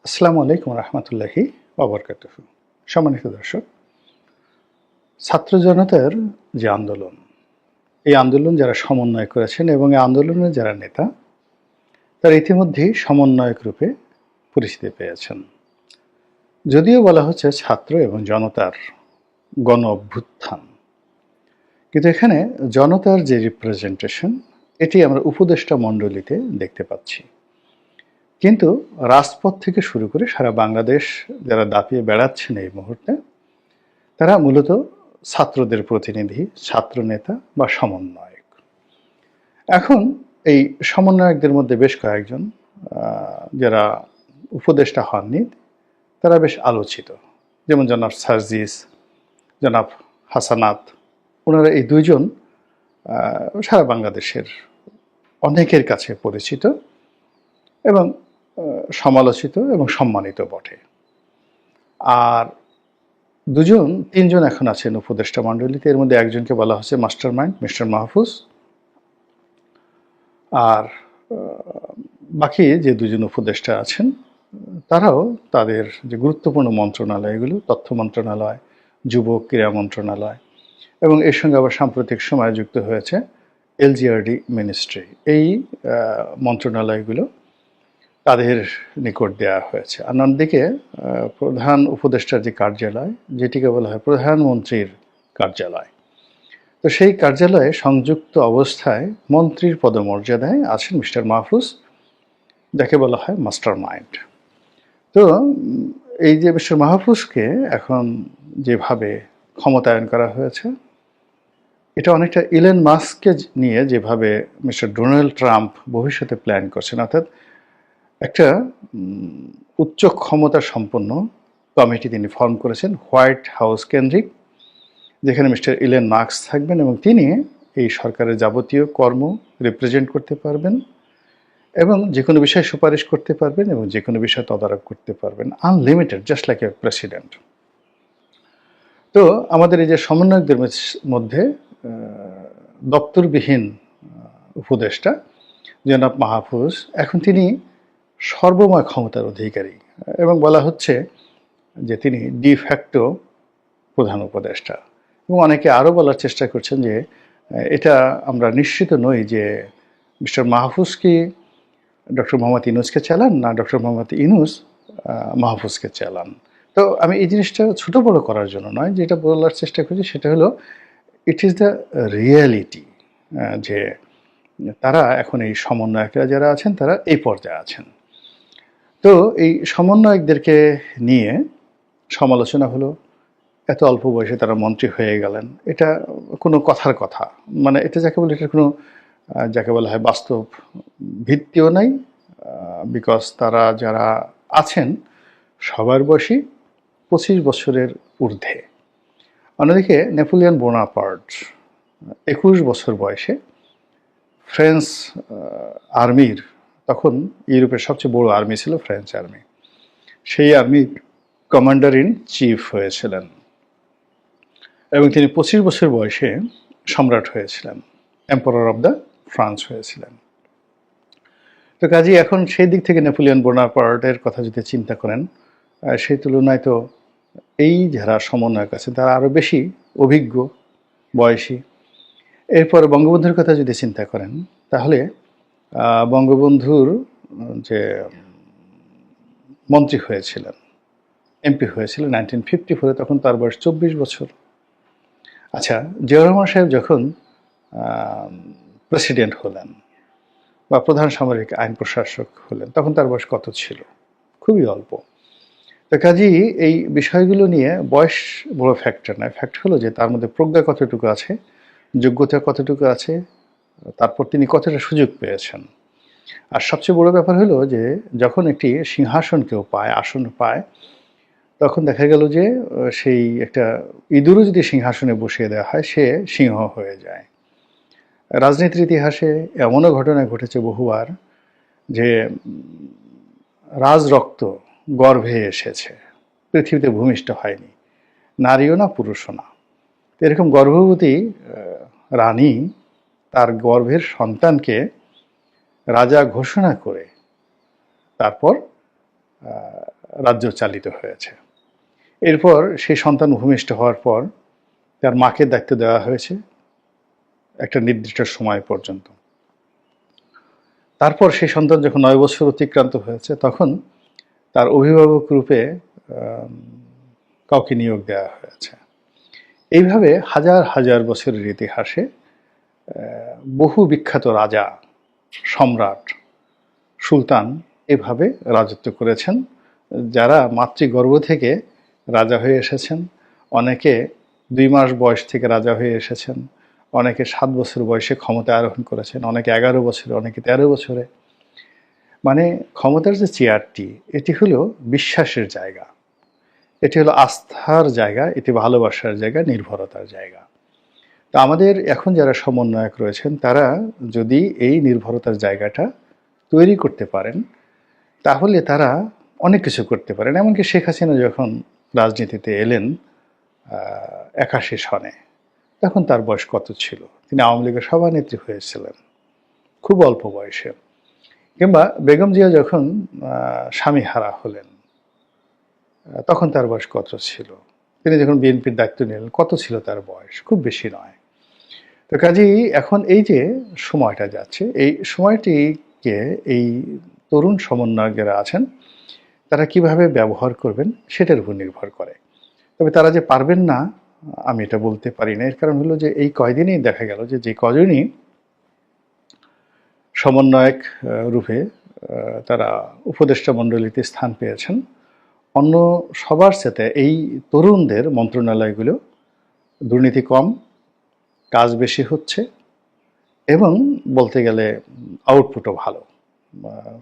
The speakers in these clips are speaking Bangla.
আসসালামু আলাইকুম রহমতুল্লাহি ওয়াবারাকাতুহু। সম্মানিত দর্শক, ছাত্র জনতার যে আন্দোলন, এই আন্দোলন যারা সমন্বয় করেছেন এবং এই আন্দোলনের যারা নেতা, তারা ইতিমধ্যেই সমন্বয়ক রূপে পরিচিতি পেয়েছেন। যদিও বলা হচ্ছে ছাত্র এবং জনতার গণ অভ্যুত্থান, কিন্তু এখানে জনতার যে রিপ্রেজেন্টেশন, এটি আমরা উপদেষ্টা মণ্ডলীতে দেখতে পাচ্ছি। কিন্তু রাজপথ থেকে শুরু করে সারা বাংলাদেশ যারা দাপিয়ে বেড়াচ্ছেন এই মুহূর্তে, তারা মূলত ছাত্রদের প্রতিনিধি, ছাত্র নেতা বা সমন্বয়ক। এখন এই সমন্বয়কদের মধ্যে বেশ কয়েকজন যারা উপদেষ্টা হননি, তারা বেশ আলোচিত, যেমন জনাব সার্জিস, জনাব হাসানাত। ওনারা এই দুইজন সারা বাংলাদেশের অনেকের কাছে পরিচিত এবং সমালোচিত এবং সম্মানিত বটে। আর তিনজন এখন আছেন উপদেষ্টা মণ্ডলীতে। এর মধ্যে একজনকে বলা হচ্ছে মাস্টার মাইন্ড, মিস্টার মাহফুজ। আর বাকি যে দুজন উপদেষ্টা আছেন, তারাও তাদের যে গুরুত্বপূর্ণ মন্ত্রণালয়গুলো, তথ্য মন্ত্রণালয়, যুব ক্রীড়া মন্ত্রণালয় এবং এর সঙ্গে আবার সাম্প্রতিক সময়ে যুক্ত হয়েছে এলজিআরডি মিনিস্ট্রি, এই মন্ত্রণালয়গুলো তাদের নিকট দেওয়া হয়েছে। আর অন্যদিকে প্রধান উপদেষ্টার যে কার্যালয়, যেটিকে বলা হয় প্রধানমন্ত্রীর কার্যালয়, তো সেই কার্যালয়ে সংযুক্ত অবস্থায় মন্ত্রীর পদমর্যাদায় আছেন মিস্টার মাহফুজ, যাকে বলা হয় মাস্টার মাইন্ড। তো এই যে মিস্টার মাহফুজকে এখন যেভাবে ক্ষমতায়ন করা হয়েছে, এটা অনেকটা ইলন মাস্ককে নিয়ে যেভাবে মিস্টার ডোনাল্ড ট্রাম্প ভবিষ্যতে প্ল্যান করছেন, অর্থাৎ একটা উচ্চ ক্ষমতা সম্পন্ন কমিটি তিনি ফর্ম করেছেন হোয়াইট হাউস কেন্দ্রিক, যেখানে মিস্টার ইলন মাস্ক থাকবেন এবং তিনি এই সরকারের যাবতীয় কর্ম রিপ্রেজেন্ট করতে পারবেন এবং যে কোনো বিষয়ে সুপারিশ করতে পারবেন এবং যে কোনো বিষয়ে তদারক করতে পারবেন, unlimited, just like a president. তো আমাদের এই যে সমন্বয়কদের মধ্যে দপ্তরবিহীন উপদেষ্টা জনাব মাহফুজ, এখন তিনি সর্বময় ক্ষমতার অধিকারী এবং বলা হচ্ছে যে তিনি ডিফ্যাক্টো প্রধান উপদেষ্টা। এবং অনেকে আরও বলার চেষ্টা করছেন যে এটা আমরা নিশ্চিত নই যে মিস্টার মাহফুজ কি ডক্টর মোহাম্মদ ইউনূসকে চালান না ডক্টর মোহাম্মদ ইউনূস মাহফুজকে চালান। তো আমি এই জিনিসটা ছোট বড় করার জন্য নয়, যেটা বলার চেষ্টা করছি সেটা হলো ইট ইজ দ্য রিয়ালিটি, যে তারা এখন এই সমন্বয়করা যারা আছেন তারা এই পর্যায়ে আছেন। তো এই সমন্বয়কদেরকে নিয়ে সমালোচনা হলো, এত অল্প বয়সে তারা মন্ত্রী হয়ে গেলেন, এটা কোনো কথার কথা, মানে এটা যাকে বলে এটা কোনো যাকে বলা হয় বাস্তব ভিত্তিও নাই, বিকজ তারা যারা আছেন সবার বয়সী 25 বছরের ঊর্ধ্বে। অন্যদিকে নেপোলিয়ন বোনাপার্ট 21 বছর বয়সে ফ্রেঞ্চ আর্মির, তখন ইউরোপের সবচেয়ে বড় আর্মি ছিল ফ্রেঞ্চ আর্মি, সেই আর্মির কমান্ডার ইন চিফ হয়েছিলেন এবং তিনি 25 বছর বয়সে সম্রাট হয়েছিলেন, এম্পারার অব দ্য ফ্রান্স হয়েছিলেন। তো কাজেই এখন সেই দিক থেকে নেপোলিয়ন বোনাপার্টের কথা যদি চিন্তা করেন, সেই তুলনায় তো এই যারা সমন্বয়ক আছে তারা আরও বেশি অভিজ্ঞ, বয়সী। এরপর বঙ্গবন্ধুর কথা যদি চিন্তা করেন, তাহলে বঙ্গবন্ধুর যে মন্ত্রী হয়েছিলেন, এমপি হয়েছিলেন 1954, তখন তার বয়স 24 বছর। আচ্ছা, জিয়াউর রহমান সাহেব যখন প্রেসিডেন্ট হলেন বা প্রধান সামরিক আইন প্রশাসক হলেন, তখন তার বয়স কত ছিল? খুবই অল্প। তো কাজেই এই বিষয়গুলো নিয়ে বয়স বড় ফ্যাক্টর নয়, ফ্যাক্ট হলো যে তার মধ্যে প্রজ্ঞা কতটুকু আছে, যোগ্যতা কতটুকু আছে, তারপর তিনি কতটা সুযোগ পেয়েছেন। আর সবচেয়ে বড় ব্যাপার হলো যে যখন একটি সিংহাসন কেউ পায়, আসন পায়, তখন দেখা গেল যে সেই একটা ইঁদুরও যদি সিংহাসনে বসিয়ে দেওয়া হয়, সে সিংহ হয়ে যায়। রাজনীতির ইতিহাসে এমনও ঘটনা ঘটেছে বহুবার যে রাজরক্ত গর্ভে এসেছে, পৃথিবীতে ভূমিষ্ঠ হয়নি, নারীও না পুরুষও না। এরকম গর্ভবতী রানী তার গর্ভের সন্তানকে রাজা ঘোষণা করে তারপর রাজ্য চালিত হয়েছে। এরপর সেই সন্তান ভূমিষ্ঠ হওয়ার পর তার মাকে দায়িত্ব দেওয়া হয়েছে একটা নির্দিষ্ট সময় পর্যন্ত। তারপর সেই সন্তান যখন 9 বছর অতিক্রান্ত হয়েছে তখন তার অভিভাবক রূপে কাউকে নিয়োগ দেওয়া হয়েছে। এইভাবে হাজার হাজার বছরের ইতিহাসে বহু বিখ্যাত রাজা, সম্রাট, সুলতান এভাবে রাজত্ব করেছেন, যারা মাতৃগর্ভ থেকে রাজা হয়ে এসেছেন। অনেকে 2 মাস বয়স থেকে রাজা হয়ে এসেছেন, অনেকে 7 বছর বয়সে ক্ষমতা আরোহণ করেছেন, অনেকে 11 বছরে, অনেকে 13 বছরে। মানে ক্ষমতার যে চেয়ারটি, এটি হলো বিশ্বাসের জায়গা, এটি হলো আস্থার জায়গা, এটি ভালোবাসার জায়গা, নির্ভরতার জায়গা। তো আমাদের এখন যারা সমন্বয়ক রয়েছেন তারা যদি এই নির্ভরতার জায়গাটা তৈরি করতে পারেন তাহলে তারা অনেক কিছু করতে পারেন। এমনকি শেখ হাসিনা যখন রাজনীতিতে এলেন 81 সনে, তখন তার বয়স কত ছিল? তিনি আওয়ামী লীগের সভানেত্রী হয়েছিলেন খুব অল্প বয়সে। কিংবা বেগম জিয়া যখন স্বামীহারা হলেন তখন তার বয়স কত ছিল? তিনি যখন বিএনপির দায়িত্ব নিলেন কত ছিল তার বয়স? খুব বেশি নয়। তো কাজেই এখন এই যে সময়টা যাচ্ছে, এই সময়টিকে এই তরুণ সমন্বয়ক যারা আছেন তারা কিভাবে ব্যবহার করবেন সেটার উপর নির্ভর করে। তবে তারা যে পারবেন না আমি এটা বলতে পারি না। এর কারণ হলো যে এই কয়দিনেই দেখা গেল যে কজনই সমন্বয়ক রূপে তারা উপদেষ্টা মণ্ডলীতে স্থান পেয়েছেন, অন্য সবার সাথে এই তরুণদের মন্ত্রণালয়গুলো দুর্নীতি কম, কাজ বেশি হচ্ছে এবং বলতে গেলে আউটপুটও ভালো।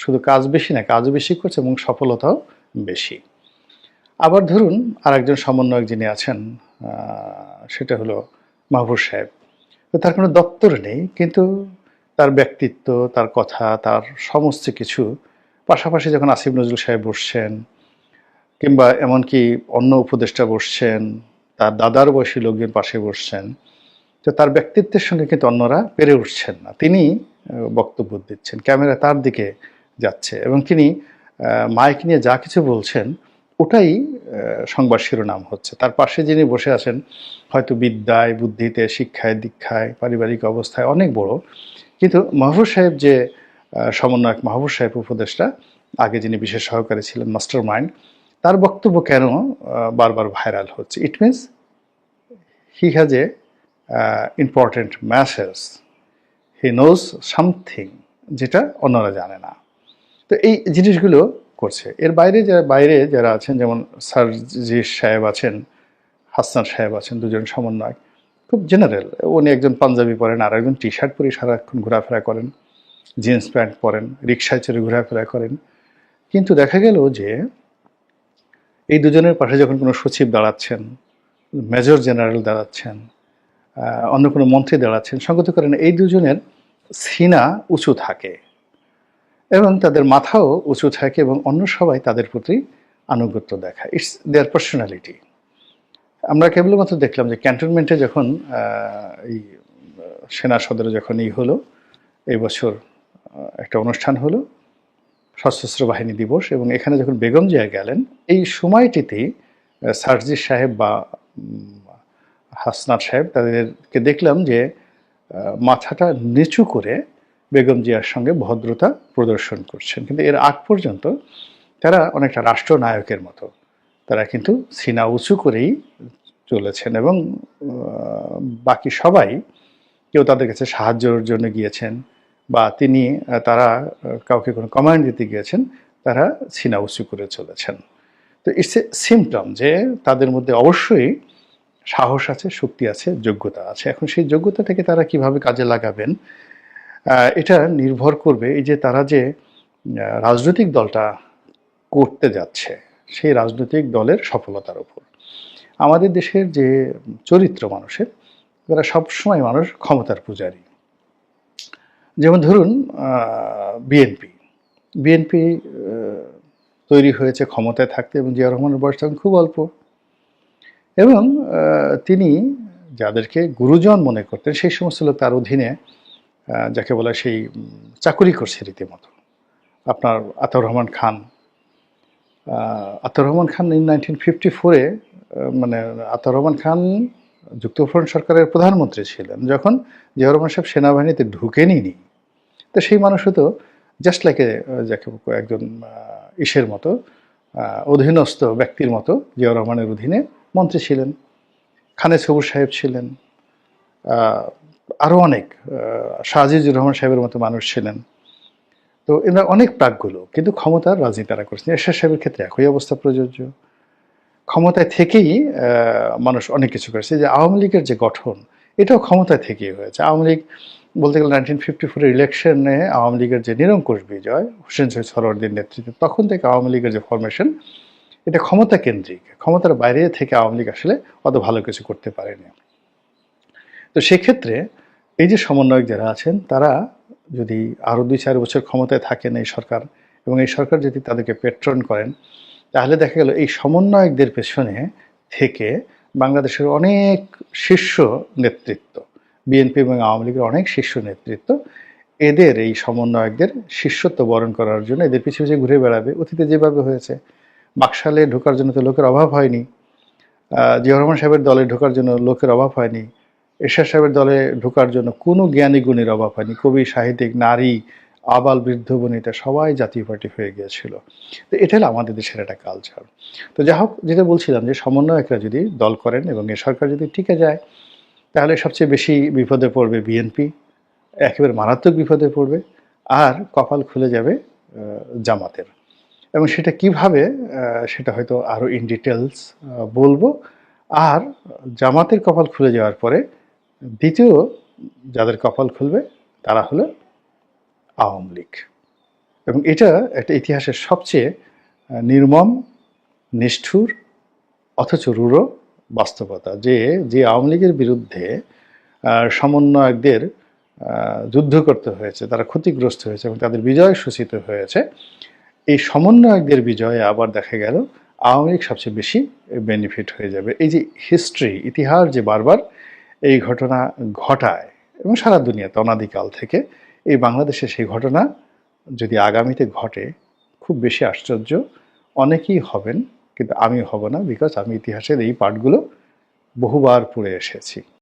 শুধু কাজ বেশি না, কাজও বেশি করছে এবং সফলতাও বেশি। আবার ধরুন আরেকজন সমন্বয়ক যিনি আছেন সেটা হলো মাহফুজ সাহেব। তো তার কোনো দপ্তর নেই, কিন্তু তার ব্যক্তিত্ব, তার কথা, তার সমস্ত কিছু, পাশাপাশি যখন আসিফ নজরুল সাহেব বসছেন কিংবা এমনকি অন্য উপদেষ্টা বসছেন, তার দাদার বয়সী লোকজন পাশে বসছেন, তো তার ব্যক্তিত্বের সঙ্গে কিন্তু অন্যরা পেরে উঠছেন না। তিনি বক্তব্য দিচ্ছেন, ক্যামেরা তার দিকে যাচ্ছে এবং তিনি মাইক নিয়ে যা কিছু বলছেন ওটাই সংবাদ শিরোনাম হচ্ছে। তার পাশে যিনি বসে আছেন হয়তো বিদ্যায়, বুদ্ধিতে, শিক্ষায়, দীক্ষায়, পারিবারিক অবস্থায় অনেক বড়, কিন্তু মাহফুজ সাহেব যে সমন্বয়ক মাহফুজ সাহেব উপদেষ্টা, আগে যিনি বিশেষ সহকারী ছিলেন, মাস্টার মাইন্ড, তার বক্তব্য কেন বারবার ভাইরাল হচ্ছে? It means he has a important message, he knows something যেটা অন্যরা জানে না। তো এই জিনিসগুলো করছে। এর বাইরে যারা আছেন, যেমন সার্জিস সাহেব আছেন, হাসান সাহেব আছেন, দুজন সমন্বয়ক, খুব জেনারেল। উনি একজন পাঞ্জাবি পরেন আর একজন টি শার্ট পরে সারাক্ষণ ঘোরাফেরা করেন, জিন্স প্যান্ট পরেন, রিক্সায় চড়ে ঘোরাফেরা করেন। কিন্তু দেখা গেল যে এই দুজনের পাশে যখন কোনো সচিব দাঁড়াচ্ছেন, মেজর জেনারেল দাঁড়াচ্ছেন, অন্য কোনো মন্ত্রী দাঁড়াচ্ছেন, সঙ্গত করেন এই দুজনের সিনা উঁচু থাকে এবং তাদের মাথাও উঁচু থাকে এবং অন্য সবাই তাদের প্রতি আনুগত্য দেখায়। It's their personality. আমরা কেবলমাত্র দেখলাম যে ক্যান্টনমেন্টে যখন এই সেনা সদরে যখন হলো, এই বছর একটা অনুষ্ঠান হলো সশস্ত্র বাহিনী দিবস, এবং এখানে যখন বেগম জিয়া গেলেন এই সময়টিতেই সার্জিস সাহেব বা হাসনাত সাহেব তাদেরকে দেখলাম যে মাথাটা নিচু করে বেগম জিয়ার সঙ্গে ভদ্রতা প্রদর্শন করছেন। কিন্তু এর আগ পর্যন্ত তারা অনেকটা রাষ্ট্রনায়কের মতো, তারা কিন্তু সিনা উঁচু করেই চলেছেন এবং বাকি সবাই, কেউ তাদের কাছে সাহায্যের জন্য গিয়েছেন বা তারা কাউকে কোনো কমান্ড দিতে গিয়েছেন, তারা সিনা উঁচু করে চলেছেন। তো ইটস এ সিমটম যে তাদের মধ্যে অবশ্যই সাহস আছে, শক্তি আছে, যোগ্যতা আছে। এখন সেই যোগ্যতাটাকে তারা কিভাবে কাজে লাগাবেন এটা নির্ভর করবে এই যে তারা যে রাজনৈতিক দলটা করতে যাচ্ছে সেই রাজনৈতিক দলের সফলতার উপর। আমাদের দেশের যে চরিত্র মানুষের, তারা সবসময় মানুষ ক্ষমতার পূজারী। যেমন ধরুন বিএনপি তৈরি হয়েছে ক্ষমতায় থাকতে, এবং জিয়া রহমানের বয়স তখন খুব অল্প, এবং তিনি যাদেরকে গুরুজন মনে করতেন সেই সমস্ত লোক তার অধীনে যাকে বলা সেই চাকুরি করছে রীতিমতো। আপনার আতাউর রহমান খান, আতাউর রহমান খান 1954-এ মানে আতাউর রহমান খান যুক্তফ্রন্ট সরকারের প্রধানমন্ত্রী ছিলেন যখন জিয়াউর রহমান সাহেব সেনাবাহিনীতে ঢুকেনইনি। তো সেই মানুষও তো জাস্ট লাইক যাকে একজন ইসের মতো অধীনস্থ ব্যক্তির মতো জিয়াউর রহমানের অধীনে মন্ত্রী ছিলেন। খানে সবুর সাহেব ছিলেন, আরও অনেক শাহজিজুর রহমান সাহেবের মতো মানুষ ছিলেন। তো এরা অনেক প্রাকগুলো, কিন্তু ক্ষমতার রাজনীতি তারা করছেন। এরশাদ সাহেবের ক্ষেত্রে একই অবস্থা প্রযোজ্য। ক্ষমতায় থেকেই মানুষ অনেক কিছু করেছে। যে আওয়ামী লীগের যে গঠন, এটাও ক্ষমতায় থেকেই হয়েছে। আওয়ামী লীগ বলতে গেলে 1954 ইলেকশনে আওয়ামী লীগের যে নিরঙ্কুশ বিজয় হোসেন শহীদ সরওয়ার্দীর নেতৃত্বে, তখন থেকে আওয়ামী লীগের যে ফরমেশন, এটা ক্ষমতা কেন্দ্রিক। ক্ষমতার বাইরে থেকে আওয়ামী লীগ আসলে অত ভালো কিছু করতে পারেনি। তো সেক্ষেত্রে এই যে সমন্বয়ক যারা আছেন, তারা যদি আরও 2-4 বছর ক্ষমতায় থাকেন এই সরকার, এবং এই সরকার যদি তাদেরকে পেট্রন করেন, তাহলে দেখা গেল এই সমন্বয়কদের পেছনে থেকে বাংলাদেশের অনেক শীর্ষ নেতৃত্ব, বিএনপি এবং আওয়ামী লীগের অনেক শীর্ষ নেতৃত্ব এদের এই সমন্বয়কদের শিষ্যত্ব বরণ করার জন্য এদের পিছিয়ে পিছিয়ে ঘুরে বেড়াবে। অতীতে যেভাবে হয়েছে, বাকশালে ঢোকার জন্য তো লোকের অভাব হয়নি, জিয়াউর রহমান সাহেবের দলে ঢোকার জন্য লোকের অভাব হয়নি, এরশাদ সাহেবের দলে ঢোকার জন্য কোনো জ্ঞানী গুণীর অভাব হয়নি। কবি, সাহিত্যিক, নারী, আবাল, বৃদ্ধ, বনিতা সবাই জাতীয় পার্টি হয়ে গিয়েছিল। তো এটা হলো আমাদের দেশের একটা কালচার। তো যাই হোক, যেটা বলছিলাম যে সমন্বয়করা যদি দল করেন এবং এ সরকার যদি টিকে যায়, তাহলে সবচেয়ে বেশি বিপদে পড়বে বিএনপি, একেবারে মারাত্মক বিপদে পড়বে, আর কপাল খুলে যাবে জামাতের। এবং সেটা কিভাবে, সেটা হয়তো আরও ইন ডিটেলস বলবো। আর জামাতের কপাল খুলে যাওয়ার পরে দ্বিতীয় যাদের কপাল খুলবে তারা হলো আওয়ামী লীগ। এবং এটা একটা ইতিহাসের সবচেয়ে নির্মম, নিষ্ঠুর, অথচ রূঢ় বাস্তবতা, যে আওয়ামী লীগের বিরুদ্ধে সমন্বয়কদের যুদ্ধ করতে হয়েছে, তারা ক্ষতিগ্রস্ত হয়েছে এবং তাদের বিজয় সূচিত হয়েছে। এই সমন্বয়কদের বিজয়ে আবার দেখা গেল আওয়ামী লীগ সবচেয়ে বেশি বেনিফিট হয়ে যাবে। এই যে হিস্ট্রি, ইতিহাস যে বারবার এই ঘটনা ঘটায় এবং সারা দুনিয়াতে অনাদিকাল থেকে, এই বাংলাদেশে সেই ঘটনা যদি আগামীতে ঘটে, খুব বেশি আশ্চর্য অনেকেই হবেন, কিন্তু আমি হব না, বিকজ আমি ইতিহাসের এই পার্টগুলো বহুবার পড়ে এসেছি।